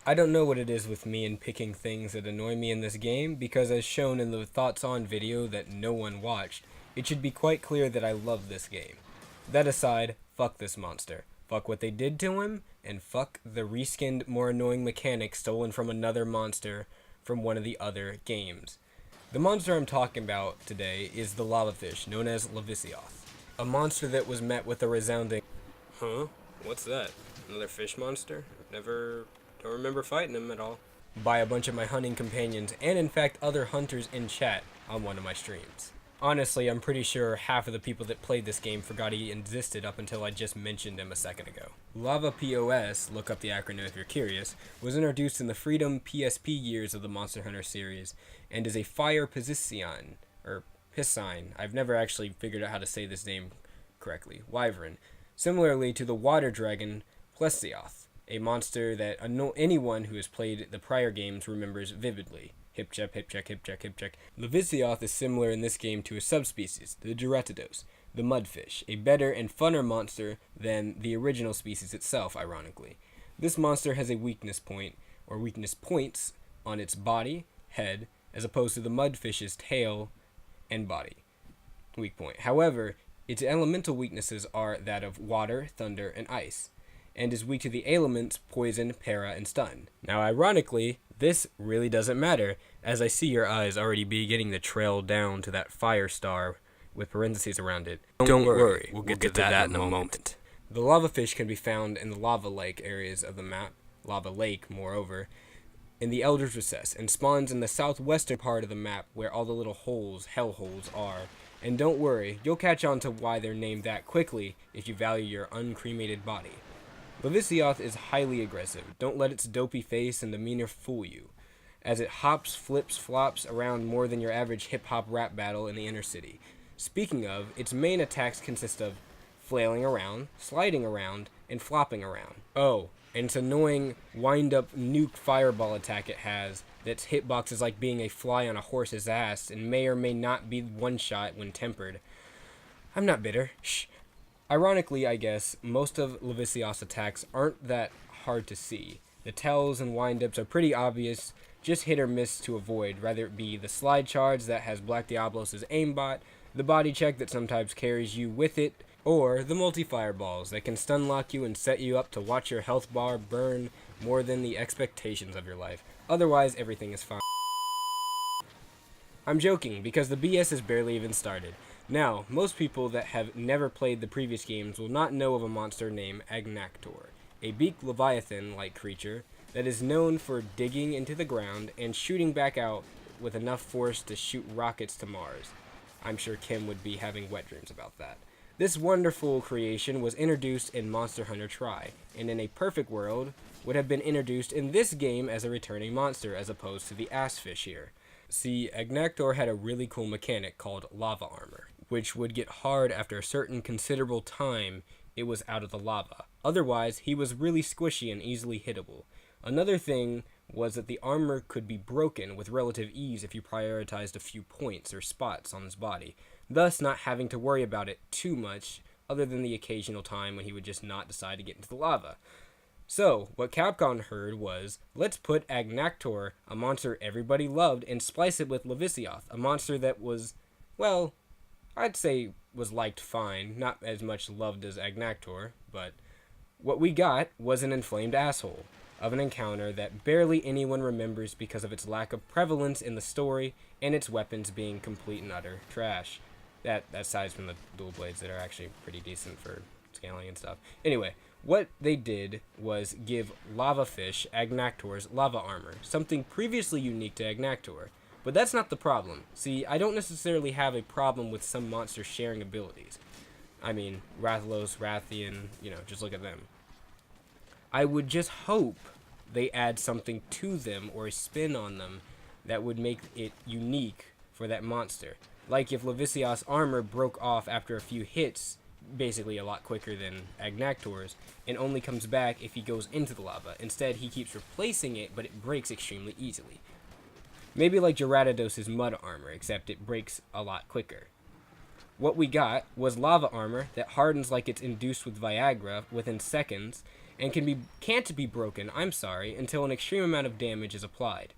I don't know what it is with me and picking things that annoy me in this game, because as shown in the Thoughts On video that no one watched, it should be quite clear that I love this game. That aside, fuck this monster. Fuck what they did to him, and fuck the reskinned, more annoying mechanic stolen from another monster from one of the other games. The monster I'm talking about today is the lava fish, known as Lavasioth. A monster that was met with a resounding, huh? What's that? Another fish monster? Don't remember fighting him at all. By a bunch of my hunting companions, and in fact other hunters in chat on one of my streams. Honestly, I'm pretty sure half of the people that played this game forgot he existed up until I just mentioned him a second ago. Lava POS, look up the acronym if you're curious, was introduced in the Freedom PSP years of the Monster Hunter series, and is a fire piscine, or piscine. I've never actually figured out how to say this name correctly. Wyvern. Similarly to the water dragon, Plesioth, a monster that anyone who has played the prior games remembers vividly. Hip check, hip check, hip check, hip check. Lavasioth is similar in this game to a subspecies, the Geratidos, the mudfish, a better and funner monster than the original species itself, ironically. This monster has a weakness point, or weakness points, on its body, head, as opposed to the mudfish's tail and body. Weak point. However, its elemental weaknesses are that of water, thunder, and ice, and is weak to the elements poison, para, and stun. Now, ironically, this really doesn't matter, as I see your eyes already beginning to trail down to that fire star with parentheses around it. Don't worry, we'll get to that in a moment. The lava fish can be found in the lava lake areas of the map, lava lake, moreover, in the Elder's Recess, and spawns in the southwestern part of the map where all the little holes, hell holes, are. And don't worry, you'll catch on to why they're named that quickly if you value your uncremated body. Lavasioth is highly aggressive. Don't let its dopey face and demeanor fool you, as it hops, flips, flops around more than your average hip-hop rap battle in the inner city. Speaking of, its main attacks consist of flailing around, sliding around, and flopping around. Oh, and its annoying wind-up nuke fireball attack it has that's hitbox is like being a fly on a horse's ass and may or may not be one-shot when tempered. I'm not bitter. Shh. Ironically, I guess, most of Lavasioth's attacks aren't that hard to see. The tells and windups are pretty obvious, just hit or miss to avoid, rather it be the slide charge that has Black Diablos' aimbot, the body check that sometimes carries you with it, or the multi-fireballs that can stun lock you and set you up to watch your health bar burn more than the expectations of your life. Otherwise, everything is fine. I'm joking, because the BS has barely even started. Now, most people that have never played the previous games will not know of a monster named Agnactor, a beaked leviathan-like creature that is known for digging into the ground and shooting back out with enough force to shoot rockets to Mars. I'm sure Kim would be having wet dreams about that. This wonderful creation was introduced in Monster Hunter Tri, and in a perfect world, would have been introduced in this game as a returning monster as opposed to the assfish here. See, Agnactor had a really cool mechanic called lava armor, which would get hard after a certain considerable time it was out of the lava. Otherwise, he was really squishy and easily hittable. Another thing was that the armor could be broken with relative ease if you prioritized a few points or spots on his body, thus not having to worry about it too much other than the occasional time when he would just not decide to get into the lava. So, what Capcom heard was, let's put Agnactor, a monster everybody loved, and splice it with Lavasioth, a monster that was, well, I'd say was liked fine, not as much loved as Agnactor, but what we got was an inflamed asshole of an encounter that barely anyone remembers because of its lack of prevalence in the story and its weapons being complete and utter trash. That aside from the dual blades that are actually pretty decent for scaling and stuff. Anyway, what they did was give Lava Fish Agnactor's lava armor, something previously unique to Agnactor. But that's not the problem. See, I don't necessarily have a problem with some monsters sharing abilities. I mean, Rathalos, Rathian, just look at them. I would just hope they add something to them or a spin on them that would make it unique for that monster. Like if Lavasioth's armor broke off after a few hits, basically a lot quicker than Agnactor's, and only comes back if he goes into the lava. Instead, he keeps replacing it, but it breaks extremely easily. Maybe like Geratidos' mud armor, except it breaks a lot quicker. What we got was lava armor that hardens like it's induced with Viagra within seconds, and can't be broken, until an extreme amount of damage is applied.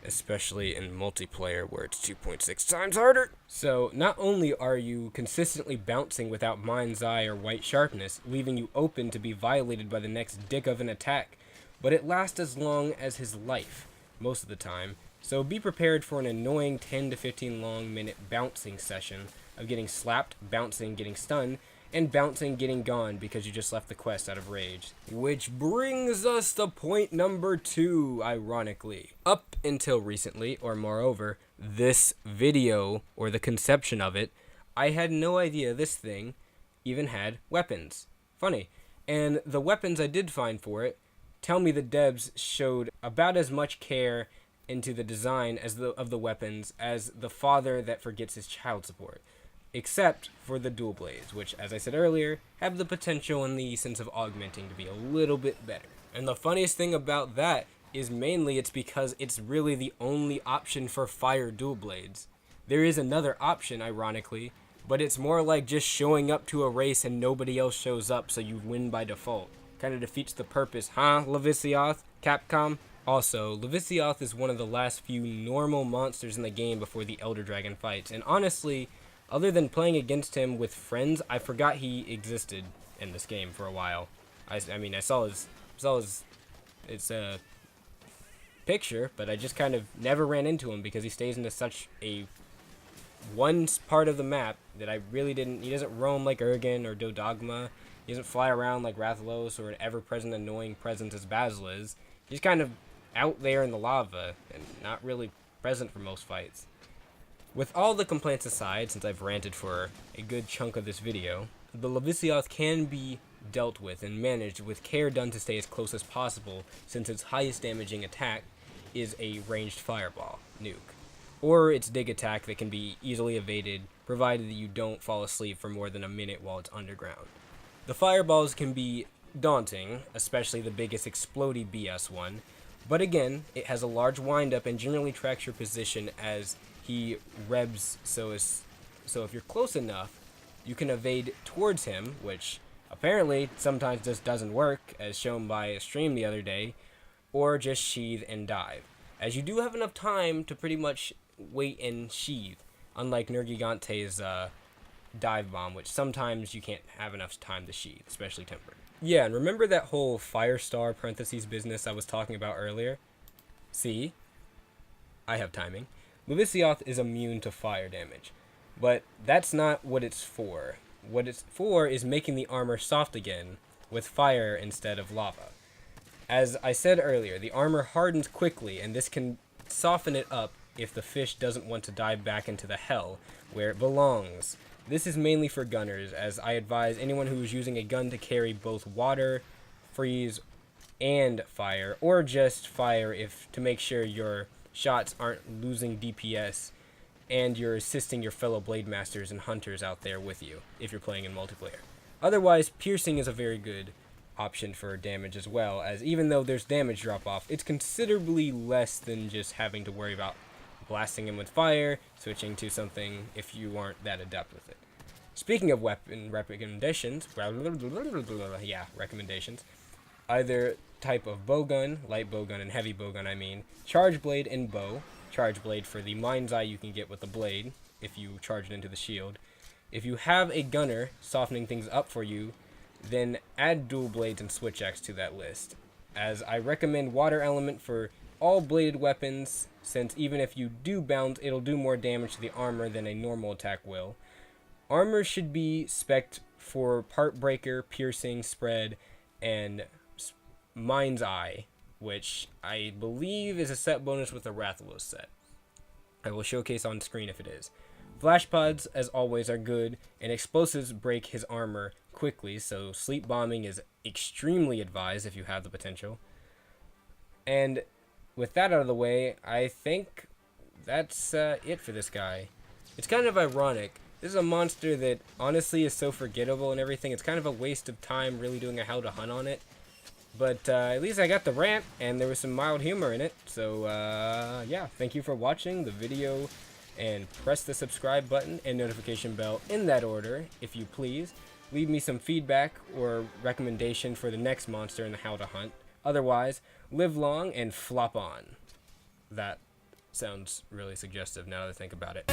Especially in multiplayer where it's 2.6 times harder. So not only are you consistently bouncing without mind's eye or white sharpness, leaving you open to be violated by the next dick of an attack, but it lasts as long as his life, most of the time. So be prepared for an annoying 10 to 15 long minute bouncing session of getting slapped, bouncing, getting stunned, and bouncing, getting gone because you just left the quest out of rage. Which brings us to point number 2, ironically. Up until recently, or moreover, this video, or the conception of it, I had no idea this thing even had weapons. Funny. And the weapons I did find for it tell me the devs showed about as much care into the design of the weapons as the father that forgets his child support. Except for the dual blades, which, as I said earlier, have the potential and the sense of augmenting to be a little bit better. And the funniest thing about that is mainly it's because it's really the only option for fire dual blades. There is another option, ironically, but it's more like just showing up to a race and nobody else shows up, so you win by default. Kind of defeats the purpose, huh, Lavasioth, Capcom? Also, Lavasioth is one of the last few normal monsters in the game before the Elder Dragon fights, and honestly, other than playing against him with friends, I forgot he existed in this game for a while. I saw his picture, but I just kind of never ran into him because he stays into such a one part of the map that I really didn't. He doesn't roam like Ergen or Dodogma. He doesn't fly around like Rathalos or an ever-present annoying presence as Basil is. He's kind of out there in the lava and not really present for most fights. With all the complaints aside, since I've ranted for a good chunk of this video, the Lavasioth can be dealt with and managed with care done to stay as close as possible, since its highest damaging attack is a ranged fireball nuke, or its dig attack that can be easily evaded, provided that you don't fall asleep for more than a minute while it's underground. The fireballs can be daunting, especially the biggest explodey BS one, but again, it has a large windup and generally tracks your position as he rebs, so if you're close enough, you can evade towards him, which apparently sometimes just doesn't work, as shown by a stream the other day, or just sheathe and dive, as you do have enough time to pretty much wait and sheathe, unlike Nergigante's dive bomb, which sometimes you can't have enough time to sheathe, especially tempered. Yeah, and remember that whole Firestar parentheses business I was talking about earlier? See? I have timing. Lavasioth is immune to fire damage, but that's not what it's for. What it's for is making the armor soft again, with fire instead of lava. As I said earlier, the armor hardens quickly, and this can soften it up if the fish doesn't want to dive back into the hell, where it belongs. This is mainly for gunners, as I advise anyone who is using a gun to carry both water, freeze, and fire, or just fire to make sure your shots aren't losing DPS, and you're assisting your fellow Blade Masters and Hunters out there with you, if you're playing in multiplayer. Otherwise, piercing is a very good option for damage as well, as even though there's damage drop-off, it's considerably less than just having to worry about blasting him with fire, switching to something if you aren't that adept with it. Speaking of weapon recommendations, either type of bowgun, light bowgun and heavy bowgun I mean, charge blade and bow, charge blade for the mind's eye you can get with the blade if you charge it into the shield. If you have a gunner softening things up for you, then add dual blades and switch axe to that list, as I recommend water element for all bladed weapons, since even if you do bounce, it'll do more damage to the armor than a normal attack will. Armor should be spec'd for part breaker, piercing, spread, and mind's eye, which I believe is a set bonus with the Rathalos set. I will showcase on screen if it is. Flash pods, as always, are good, and explosives break his armor quickly, so sleep bombing is extremely advised if you have the potential. And with that out of the way, I think that's it for this guy. It's kind of ironic. This is a monster that honestly is so forgettable and everything. It's kind of a waste of time really doing a how to hunt on it. But at least I got the rant, and there was some mild humor in it. So yeah, thank you for watching the video, and press the subscribe button and notification bell in that order, if you please. Leave me some feedback or recommendation for the next monster in the How to Hunt. Otherwise, live long and flop on. That sounds really suggestive now that I think about it.